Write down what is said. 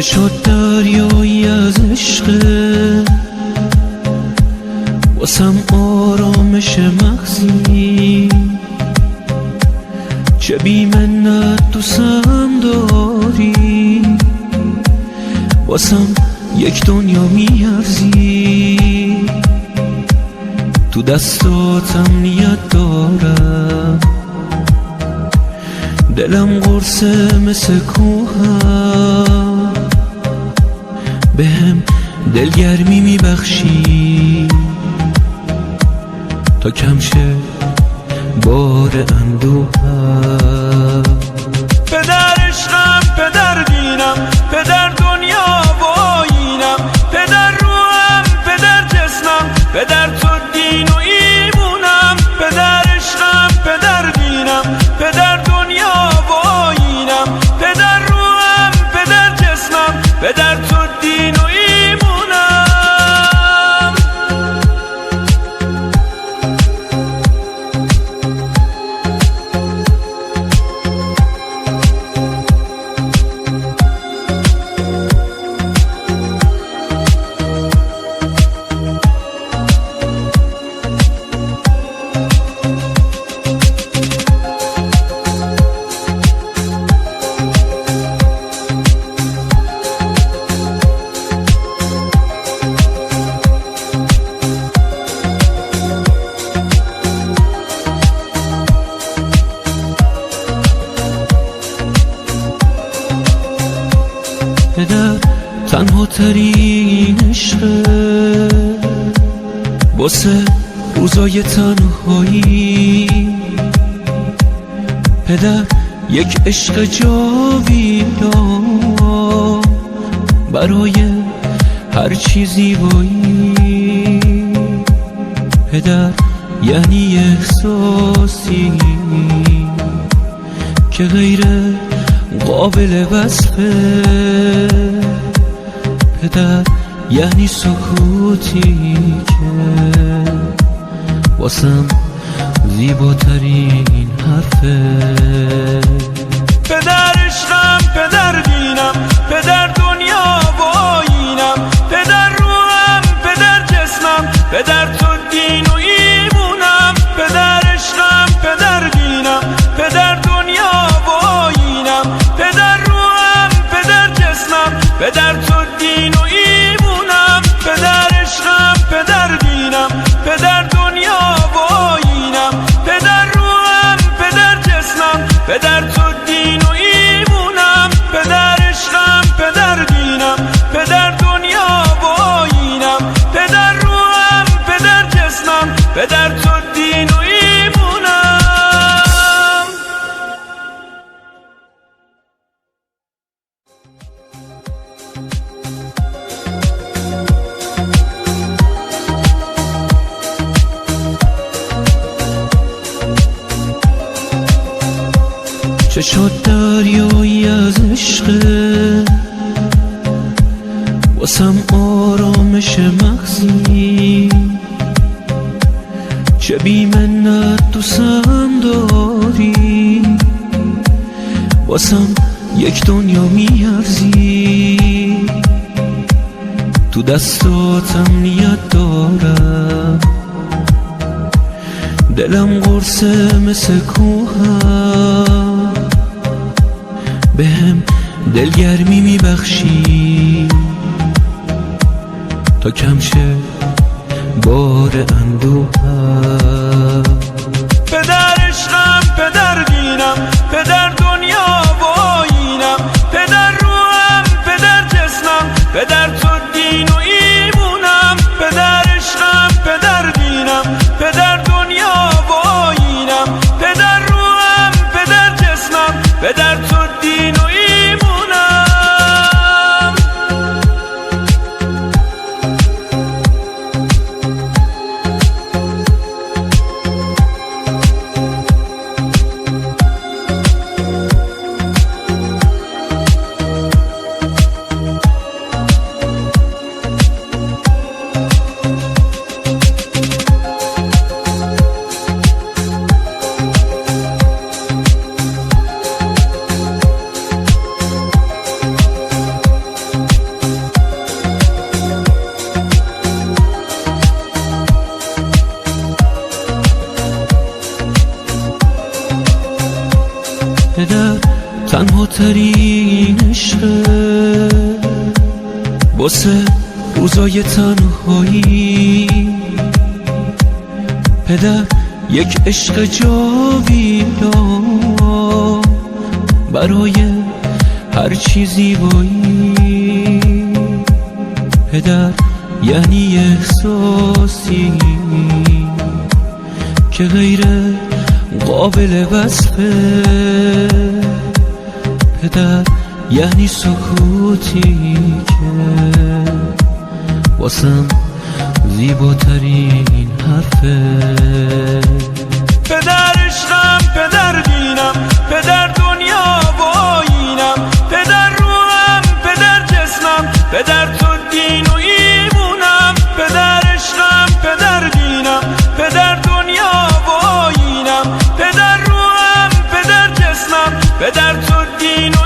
شد دریایی از عشق واسم آرامش مغزی، چه بی منت دوستم داری، واسم یک دنیا میارزی، تو دستاتم نیت دارم، دلم قرصه مثل کوهم، بهم دلگرمی میبخشی تا کم شه بار اندوهم. پدر عشقم، پدر دینم، پدر دنیا و آیینم، پدر روحم، پدر جسمم، پدر تو دین و ایمونم. پدر عشقم، پدر دینم، پدر دنیا و آیینم، پدر روحم، پدر جسمم، پدر تو دین و ایمونم. پدر تنها ترین عشقه واسه روزای تنهایی، پدر یک عشق جاویدان برای هر چی زیبایی، پدر یعنی احساسی که غیر قابل وصفه، پدر یعنی سکوتی که واسم زیباترین حرفه. پدر عشقم، پدر دینم، پدر دنیا و آیینم، پدر روحم، پدر جسمم، پدر تو دین و ایمونم. پدر عشقم، پدر دینم، پدر دنیا و آیینم، پدر روحم، پدر جسمم، پدر تو دین و ایمونم. پدر عشقم، پدر دینم، پدر دنیا و آیینم، پدر روحم، پدر جسمم، پدر تو دین و ایمونم. پدر عشقم، پدر دینم، پدر دنیا و آیینم، پدر روحم، پدر جسمم، پدر تو دین و ایمونم. چه شد دریایی از عشق واسم آرامش مغزی، چه بی منت دوستم داری، واسم یک دنیا میارزی، تو دستاتم نیت دارم، دلم قرصه مثل کوهم، بهم دلگرمی میبخشی تا کم شه بار اندوهم. پدر عشقم، پدر دینم، پدر دنیا و آیینم، پدر روحم، پدر جسمم، پدر تو دین و ایمونم. پدر عشقم، پدر دینم، پدر دنیا و آیینم، پدر روحم، پدر جسمم، پدر تو دین و ایمونم. زیباترین عشقه واسه روزای تنهایی. پدر یک عشق جاویدان برای هر چیزی زیبایی. پدر یعنی احساسی که غیر قابل وصفه. پدر یعنی سکوتی که واسم زیباترین حرفه. پدر عشقم، پدر دینم، پدر دنیا و آیینم، پدر روحم، پدر جسمم، پدر تو دین و ایمونم. پدر عشقم، پدر دینم، پدر دنیا و آیینم، پدر روحم، پدر جسمم، پدر تو دین و